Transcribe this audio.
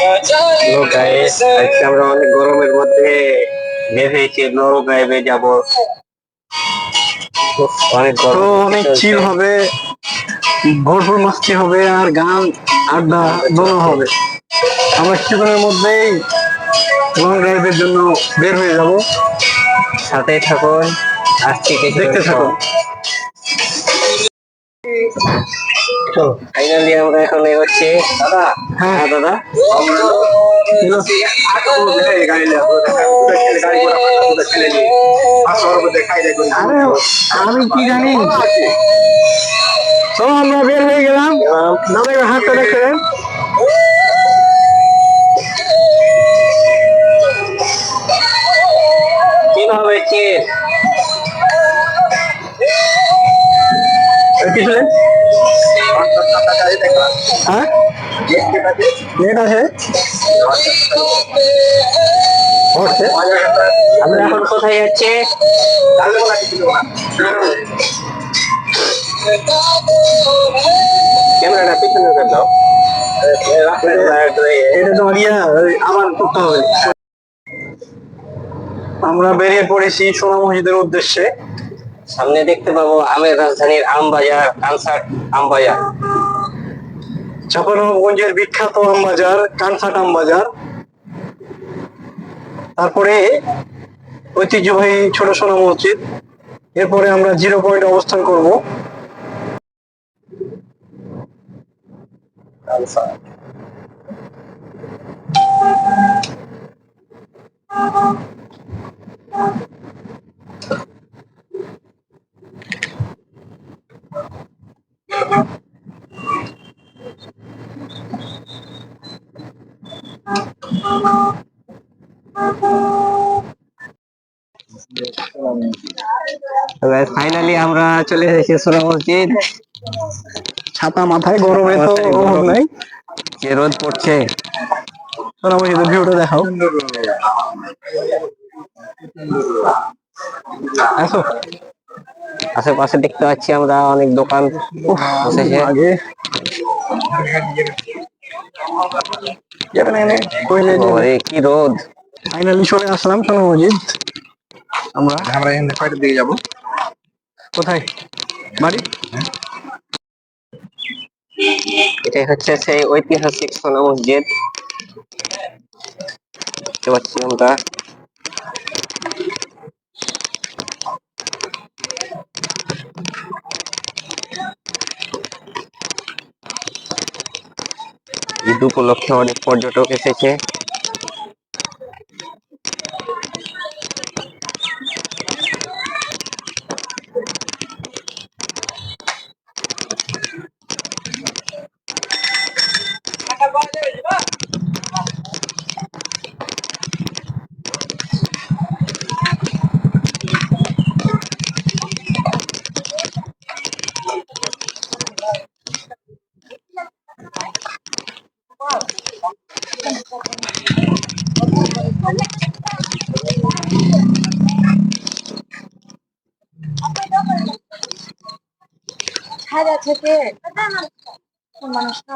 Hello guys, আজকে আমরা অনেক গরমের মধ্যে বের হয়েছি লং ড্রাইভে যাব। অনেক তো গরম অনেক চলছে। চিল হবে, ভরপুর মাস্তি হবে আর গান আড্ডা দোনো হবে। আমরা কিছুক্ষণের মধ্যেই লং ড্রাইভের জন্য বের হয়ে যাব। সাথে থাকুন, আসছি কিছু দেখতে থাকুন। চলো। ফাইনালি আমরা এখন এগোচ্ছি। দাদা, হ্যাঁ হ্যাঁ দাদা, আরে আমি কি জানি। তো আমরা বের হয়ে গেলাম। দাদা এবার হাতটা দেখতে দেন। কিভাবে চির পিছনে হ্যাঁ নেট আছে। হচ্ছে। আমরা এখন কোথায় যাচ্ছি? ক্যামেরাটা পিছনে করে দাও। এটা তোমার আবার করতে হবে। আমরা বেরিয়ে পড়েছি সোনা মসজিদের উদ্দেশ্যে। সামনে দেখতে পাবো আমের রাজধানীর আমবাজার, কানসার্ট আমবাজার। চাঁপাইনবাবগঞ্জের বিখ্যাত আমবাজার, কানসাট আমবাজার। তারপরে ঐতিহ্যবাহী ছোট সোনা মসজিদ। এরপরে আমরা 0 পয়েন্টে অবস্থান করব। ফাইনালি আমরা চলে এসেছি সোনা মসজিদ। ছাতা মাথায়, গরমে তো অভাব নাই। যে রোদ পড়ছে, সোনা মসজিদের ভিউটা দেখাও। আসো। আশেপাশে দেখতে পাচ্ছি আমরা অনেক দোকান বসেছে। আগে কি রোদ! ফাইনালি চলে আসলাম সোনা মসজিদ। আমরা এখান থেকে কয়টার দিকে যাবো? কোথায়? বাড়ি। এটাই হচ্ছে সেই ঐতিহাসিক সোনা মসজিদ। দেখতে পাচ্ছি আমরা। ঈদ উপলক্ষে অনেক পর্যটক এসেছে। ছায়া থেকে মানুষটা